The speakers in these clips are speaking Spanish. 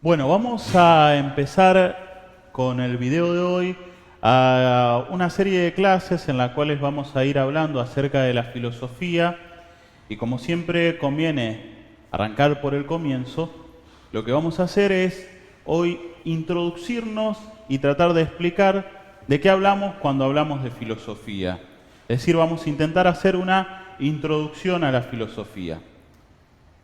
Bueno, vamos a empezar con el video de hoy a una serie de clases en las cuales vamos a ir hablando acerca de la filosofía y como siempre conviene arrancar por el comienzo, lo que vamos a hacer es hoy introducirnos y tratar de explicar de qué hablamos cuando hablamos de filosofía. Es decir, vamos a intentar hacer una introducción a la filosofía.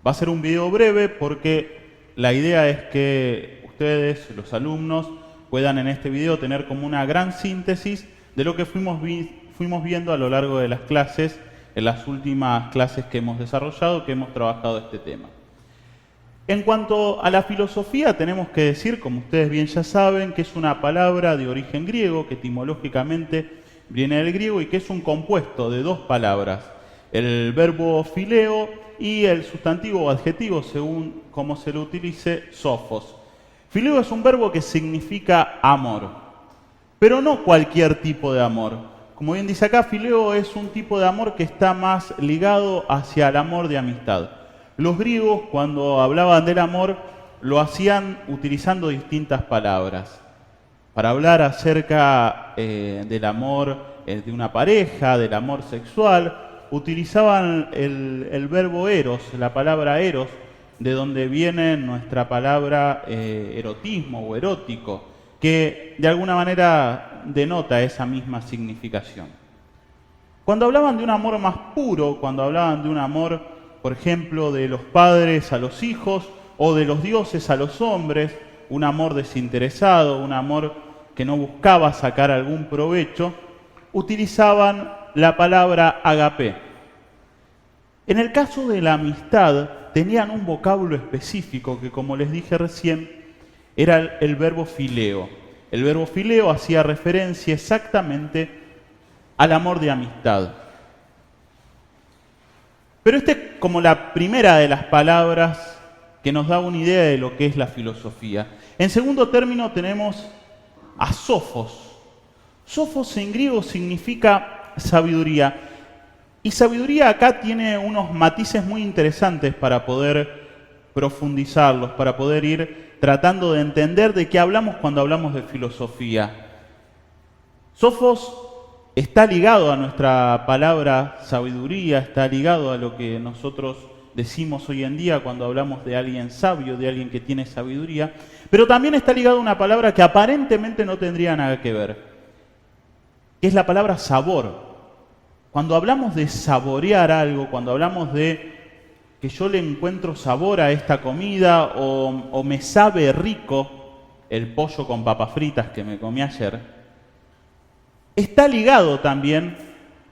Va a ser un video breve porque la idea es que ustedes, los alumnos, puedan en este video tener como una gran síntesis de lo que fuimos viendo a lo largo de las clases, en las últimas clases que hemos desarrollado, que hemos trabajado este tema. En cuanto a la filosofía, tenemos que decir, como ustedes bien ya saben, que es una palabra de origen griego, que etimológicamente viene del griego y que es un compuesto de dos palabras, el verbo fileo y el sustantivo o adjetivo, según cómo se lo utilice, sophos. Fileo es un verbo que significa amor, pero no cualquier tipo de amor. Como bien dice acá, fileo es un tipo de amor que está más ligado hacia el amor de amistad. Los griegos, cuando hablaban del amor, lo hacían utilizando distintas palabras. Para hablar acerca del amor de una pareja, del amor sexual, utilizaban el verbo eros, la palabra eros, de donde viene nuestra palabra erotismo o erótico, que de alguna manera denota esa misma significación. Cuando hablaban de un amor más puro, cuando hablaban de un amor, por ejemplo, de los padres a los hijos o de los dioses a los hombres, un amor desinteresado, un amor que no buscaba sacar algún provecho, utilizaban la palabra agape. En el caso de la amistad, tenían un vocablo específico que, como les dije recién, era el verbo fileo. El verbo fileo hacía referencia exactamente al amor de amistad. Pero esta es como la primera de las palabras que nos da una idea de lo que es la filosofía. En segundo término tenemos a sophos. Sophos en griego significa sabiduría. Y sabiduría acá tiene unos matices muy interesantes para poder profundizarlos, para poder ir tratando de entender de qué hablamos cuando hablamos de filosofía. Sophos está ligado a nuestra palabra sabiduría, está ligado a lo que nosotros decimos hoy en día cuando hablamos de alguien sabio, de alguien que tiene sabiduría, pero también está ligado a una palabra que aparentemente no tendría nada que ver, que es la palabra sabor. Cuando hablamos de saborear algo, cuando hablamos de que yo le encuentro sabor a esta comida o me sabe rico el pollo con papas fritas que me comí ayer, está ligado también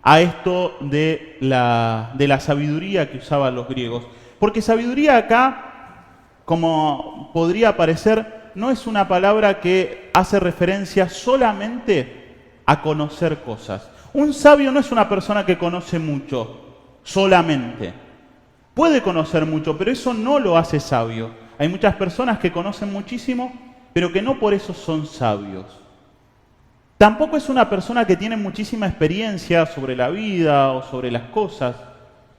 a esto de la sabiduría que usaban los griegos. Porque sabiduría acá, como podría parecer, no es una palabra que hace referencia solamente a conocer cosas. Un sabio no es una persona que conoce mucho, solamente. Puede conocer mucho, pero eso no lo hace sabio. Hay muchas personas que conocen muchísimo, pero que no por eso son sabios. Tampoco es una persona que tiene muchísima experiencia sobre la vida o sobre las cosas.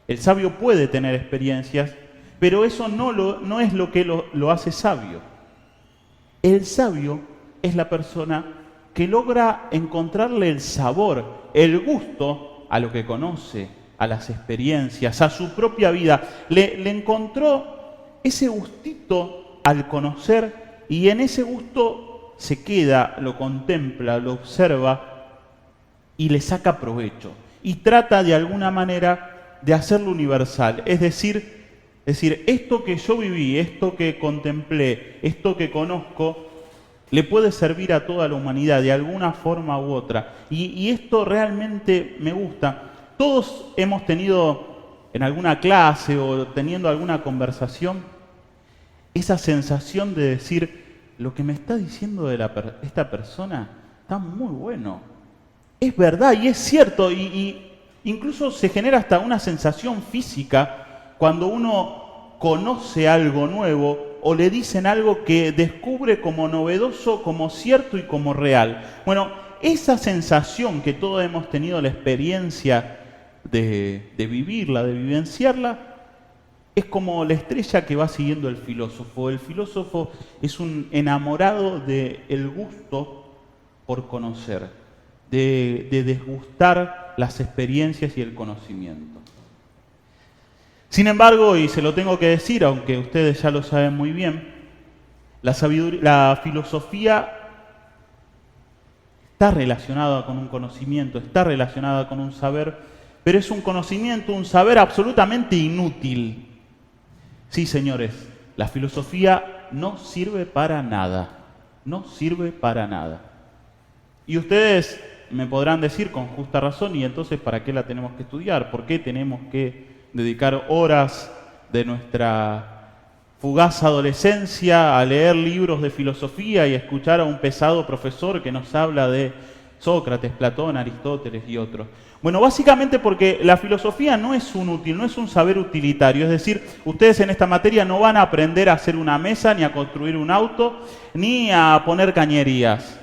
El sabio puede tener experiencias, pero eso no es lo que lo hace sabio. El sabio es la persona que logra encontrarle el sabor, el gusto a lo que conoce, a las experiencias, a su propia vida. Le encontró ese gustito al conocer y en ese gusto se queda, lo contempla, lo observa y le saca provecho. Y trata de alguna manera de hacerlo universal. Es decir, esto que yo viví, esto que contemplé, esto que conozco, le puede servir a toda la humanidad de alguna forma u otra. Y esto realmente me gusta. Todos hemos tenido en alguna clase o teniendo alguna conversación esa sensación de decir, lo que me está diciendo de esta persona está muy bueno. Es verdad y es cierto. Y incluso se genera hasta una sensación física cuando uno conoce algo nuevo o le dicen algo que descubre como novedoso, como cierto y como real. Bueno, esa sensación que todos hemos tenido la experiencia de vivirla, de vivenciarla, es como la estrella que va siguiendo el filósofo. El filósofo es un enamorado del gusto por conocer, de desgustar las experiencias y el conocimiento. Sin embargo, y se lo tengo que decir, aunque ustedes ya lo saben muy bien, la filosofía está relacionada con un conocimiento, está relacionada con un saber, pero es un conocimiento, un saber absolutamente inútil. Sí, señores, la filosofía no sirve para nada, no sirve para nada. Y ustedes me podrán decir con justa razón, ¿y entonces para qué la tenemos que estudiar? ¿Por qué tenemos que dedicar horas de nuestra fugaz adolescencia a leer libros de filosofía y a escuchar a un pesado profesor que nos habla de Sócrates, Platón, Aristóteles y otros? Bueno, básicamente porque la filosofía no es un útil, no es un saber utilitario. Es decir, ustedes en esta materia no van a aprender a hacer una mesa, ni a construir un auto, ni a poner cañerías.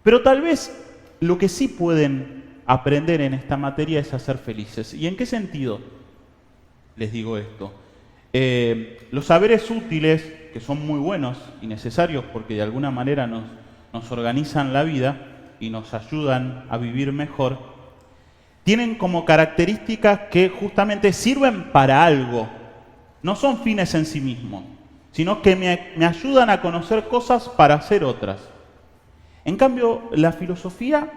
Pero tal vez lo que sí pueden aprender en esta materia es a ser felices. ¿Y en qué sentido les digo esto? Los saberes útiles, que son muy buenos y necesarios porque de alguna manera nos organizan la vida y nos ayudan a vivir mejor, tienen como características que justamente sirven para algo. No son fines en sí mismos, sino que me ayudan a conocer cosas para hacer otras. En cambio, la filosofía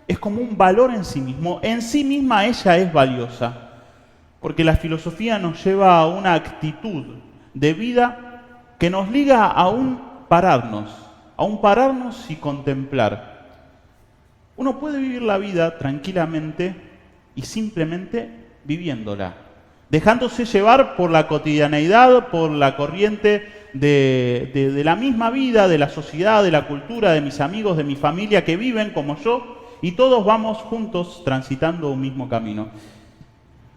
es como un valor en sí mismo. En sí misma ella es valiosa. Porque la filosofía nos lleva a una actitud de vida que nos liga a un pararnos y contemplar. Uno puede vivir la vida tranquilamente y simplemente viviéndola, dejándose llevar por la cotidianeidad, por la corriente de la misma vida, de la sociedad, de la cultura, de mis amigos, de mi familia que viven como yo, y todos vamos juntos transitando un mismo camino.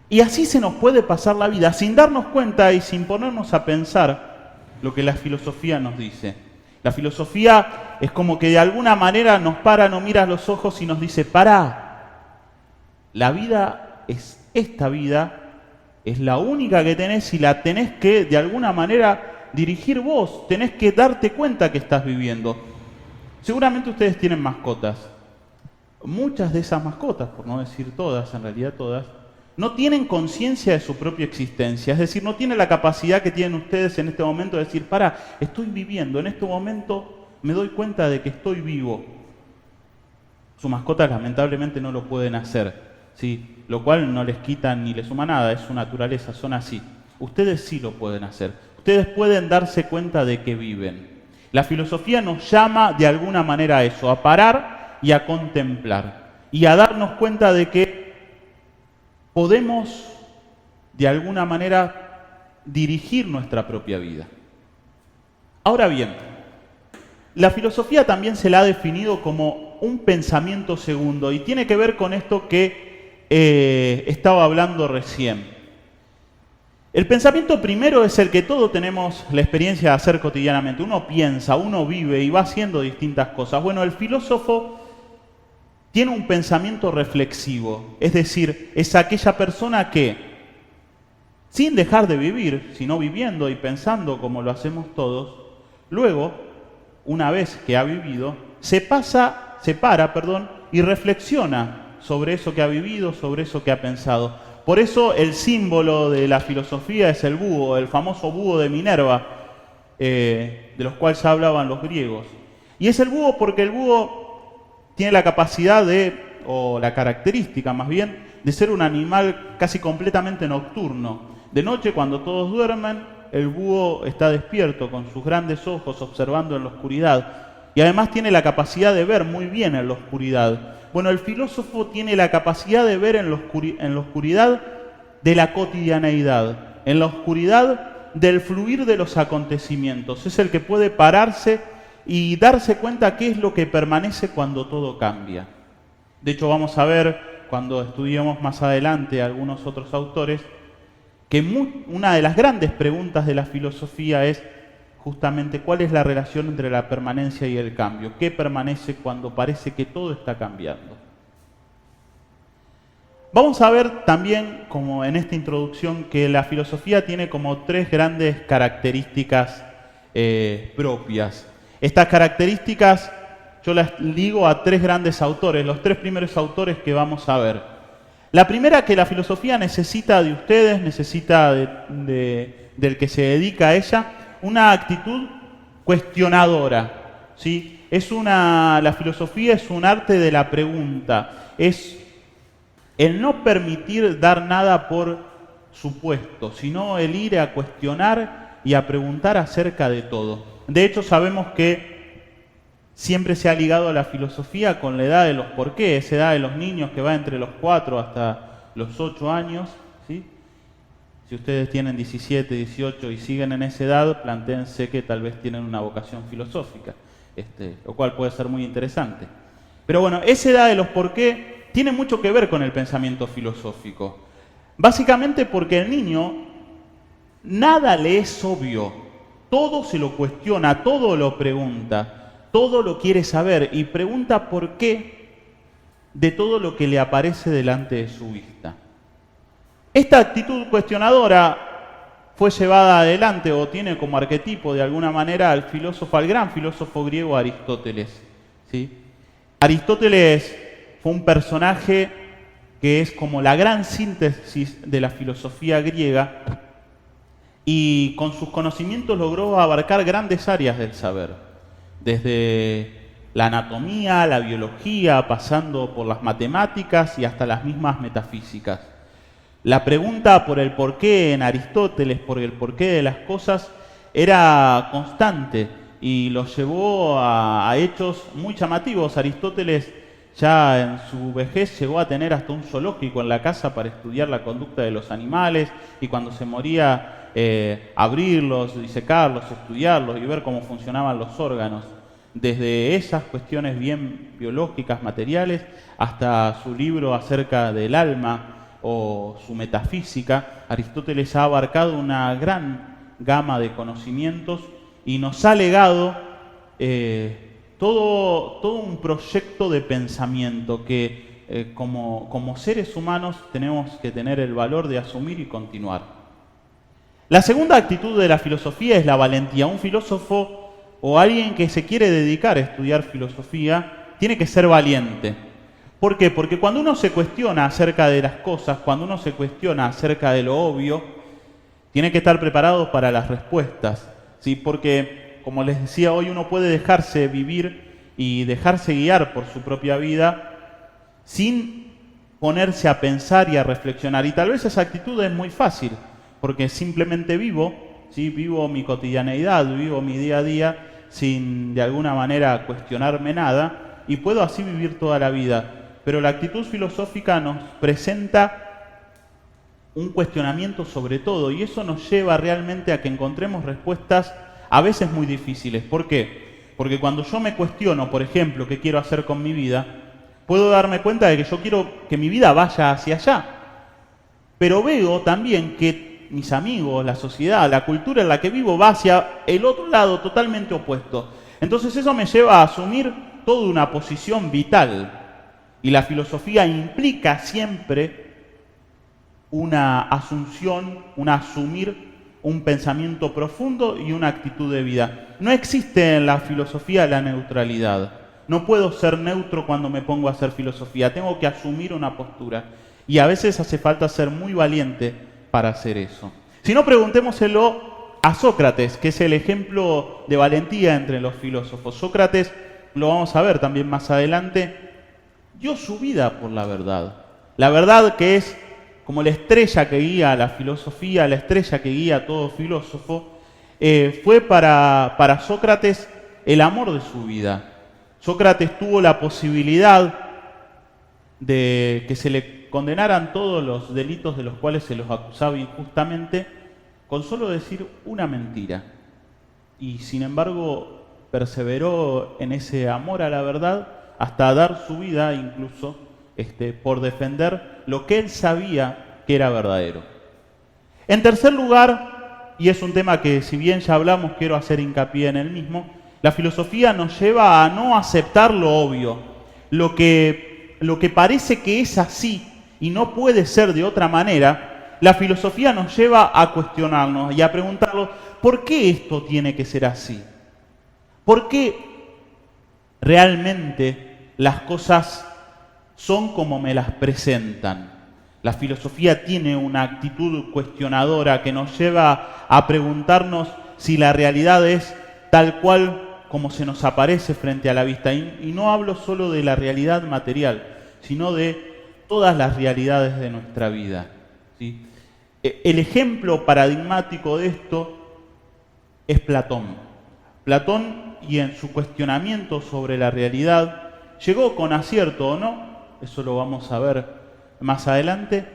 Y así se nos puede pasar la vida sin darnos cuenta y sin ponernos a pensar lo que la filosofía nos dice. La filosofía es como que de alguna manera nos para, nos mira a los ojos y nos dice: pará, la vida es esta vida, es la única que tenés y la tenés que de alguna manera dirigir vos, tenés que darte cuenta que estás viviendo. Seguramente ustedes tienen mascotas. Muchas de esas mascotas, por no decir todas, en realidad todas, no tienen conciencia de su propia existencia, es decir, no tienen la capacidad que tienen ustedes en este momento de decir: para, estoy viviendo, en este momento me doy cuenta de que estoy vivo. Sus mascotas lamentablemente no lo pueden hacer, ¿sí? Lo cual no les quita ni les suma nada, es su naturaleza, son así. Ustedes sí lo pueden hacer, ustedes pueden darse cuenta de que viven. La filosofía nos llama de alguna manera a eso, a parar y a contemplar, y a darnos cuenta de que podemos, de alguna manera, dirigir nuestra propia vida. Ahora bien, la filosofía también se la ha definido como un pensamiento segundo y tiene que ver con esto que estaba hablando recién. El pensamiento primero es el que todos tenemos la experiencia de hacer cotidianamente. Uno piensa, uno vive y va haciendo distintas cosas. Bueno, el filósofo tiene un pensamiento reflexivo, es decir, es aquella persona que, sin dejar de vivir, sino viviendo y pensando como lo hacemos todos, luego, una vez que ha vivido, se para y reflexiona sobre eso que ha vivido, sobre eso que ha pensado. Por eso el símbolo de la filosofía es el búho, el famoso búho de Minerva, de los cuales ya hablaban los griegos. Y es el búho porque el búho tiene la capacidad o la característica más bien, de ser un animal casi completamente nocturno. De noche, cuando todos duermen, el búho está despierto con sus grandes ojos observando en la oscuridad. Y además tiene la capacidad de ver muy bien en la oscuridad. Bueno, el filósofo tiene la capacidad de ver en la oscuridad de la cotidianeidad, en la oscuridad del fluir de los acontecimientos. Es el que puede pararse y darse cuenta qué es lo que permanece cuando todo cambia. De hecho, vamos a ver, cuando estudiemos más adelante algunos otros autores, que una de las grandes preguntas de la filosofía es justamente cuál es la relación entre la permanencia y el cambio. ¿Qué permanece cuando parece que todo está cambiando? Vamos a ver también, como en esta introducción, que la filosofía tiene como tres grandes características propias. Estas características yo las ligo a tres grandes autores, los tres primeros autores que vamos a ver. La primera, que la filosofía necesita de ustedes, necesita del que se dedica a ella, una actitud cuestionadora, ¿sí? La filosofía es un arte de la pregunta, es el no permitir dar nada por supuesto, sino el ir a cuestionar y a preguntar acerca de todo. De hecho, sabemos que siempre se ha ligado a la filosofía con la edad de los por qué, esa edad de los niños que va entre los 4 hasta los 8 años, ¿sí? Si ustedes tienen 17, 18 y siguen en esa edad, plantéense que tal vez tienen una vocación filosófica, lo cual puede ser muy interesante. Pero bueno, esa edad de los por qué tiene mucho que ver con el pensamiento filosófico. Básicamente porque el niño nada le es obvio, todo se lo cuestiona, todo lo pregunta, todo lo quiere saber y pregunta por qué de todo lo que le aparece delante de su vista. Esta actitud cuestionadora fue llevada adelante o tiene como arquetipo de alguna manera al gran filósofo griego Aristóteles, ¿sí? Aristóteles fue un personaje que es como la gran síntesis de la filosofía griega y con sus conocimientos logró abarcar grandes áreas del saber, desde la anatomía, la biología, pasando por las matemáticas y hasta las mismas metafísicas. La pregunta por el porqué en Aristóteles, por el porqué de las cosas, era constante y los llevó a hechos muy llamativos. Aristóteles ya en su vejez llegó a tener hasta un zoológico en la casa para estudiar la conducta de los animales y cuando se moría abrirlos, disecarlos, estudiarlos y ver cómo funcionaban los órganos. Desde esas cuestiones bien biológicas, materiales, hasta su libro acerca del alma o su metafísica, Aristóteles ha abarcado una gran gama de conocimientos y nos ha legado todo un proyecto de pensamiento que como seres humanos tenemos que tener el valor de asumir y continuar. La segunda actitud de la filosofía es la valentía. Un filósofo o alguien que se quiere dedicar a estudiar filosofía tiene que ser valiente. ¿Por qué? Porque cuando uno se cuestiona acerca de las cosas, cuando uno se cuestiona acerca de lo obvio, tiene que estar preparado para las respuestas, ¿sí? Porque, como les decía hoy, uno puede dejarse vivir y dejarse guiar por su propia vida sin ponerse a pensar y a reflexionar. Y tal vez esa actitud es muy fácil, porque simplemente vivo, ¿sí? Vivo mi cotidianeidad, vivo mi día a día sin de alguna manera cuestionarme nada y puedo así vivir toda la vida. Pero la actitud filosófica nos presenta un cuestionamiento sobre todo y eso nos lleva realmente a que encontremos respuestas a veces muy difíciles. ¿Por qué? Porque cuando yo me cuestiono, por ejemplo, qué quiero hacer con mi vida, puedo darme cuenta de que yo quiero que mi vida vaya hacia allá. Pero veo también que mis amigos, la sociedad, la cultura en la que vivo va hacia el otro lado totalmente opuesto. Entonces eso me lleva a asumir toda una posición vital. Y la filosofía implica siempre una asunción, un asumir un pensamiento profundo y una actitud de vida. No existe en la filosofía la neutralidad. No puedo ser neutro cuando me pongo a hacer filosofía. Tengo que asumir una postura. Y a veces hace falta ser muy valiente para hacer eso. Si no, preguntémoselo a Sócrates, que es el ejemplo de valentía entre los filósofos. Sócrates, lo vamos a ver también más adelante, dio su vida por la verdad. La verdad que es como la estrella que guía a la filosofía, la estrella que guía a todo filósofo, fue para Sócrates el amor de su vida. Sócrates tuvo la posibilidad de que se le condenaran todos los delitos de los cuales se los acusaba injustamente con solo decir una mentira. Y sin embargo perseveró en ese amor a la verdad hasta dar su vida incluso por defender lo que él sabía que era verdadero. En tercer lugar, y es un tema que si bien ya hablamos, quiero hacer hincapié en el mismo, la filosofía nos lleva a no aceptar lo obvio, lo que parece que es así y no puede ser de otra manera, la filosofía nos lleva a cuestionarnos y a preguntarnos, ¿por qué esto tiene que ser así? ¿Por qué realmente las cosas son como me las presentan? La filosofía tiene una actitud cuestionadora que nos lleva a preguntarnos si la realidad es tal cual como se nos aparece frente a la vista. Y no hablo solo de la realidad material, sino de todas las realidades de nuestra vida, ¿sí? El ejemplo paradigmático de esto es Platón. Platón, y en su cuestionamiento sobre la realidad, llegó con acierto o no, eso lo vamos a ver más adelante,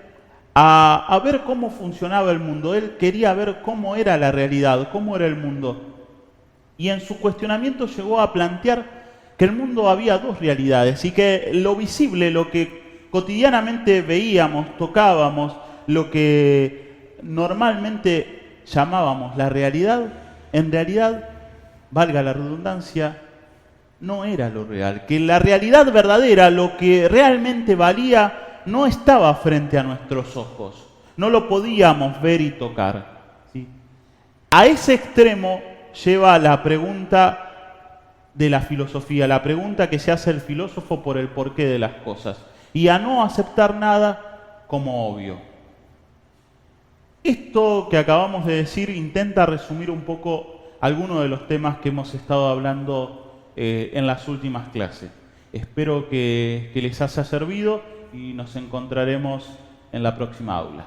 a ver cómo funcionaba el mundo. Él quería ver cómo era la realidad, cómo era el mundo. Y en su cuestionamiento llegó a plantear que el mundo había dos realidades y que lo visible, lo que cotidianamente veíamos, tocábamos, lo que normalmente llamábamos la realidad, en realidad, valga la redundancia, no era lo real. Que la realidad verdadera, lo que realmente valía, no estaba frente a nuestros ojos. No lo podíamos ver y tocar, ¿sí? A ese extremo lleva la pregunta de la filosofía, la pregunta que se hace el filósofo por el porqué de las cosas, y a no aceptar nada como obvio. Esto que acabamos de decir intenta resumir un poco algunos de los temas que hemos estado hablando en las últimas clases. Espero que les haya servido y nos encontraremos en la próxima aula.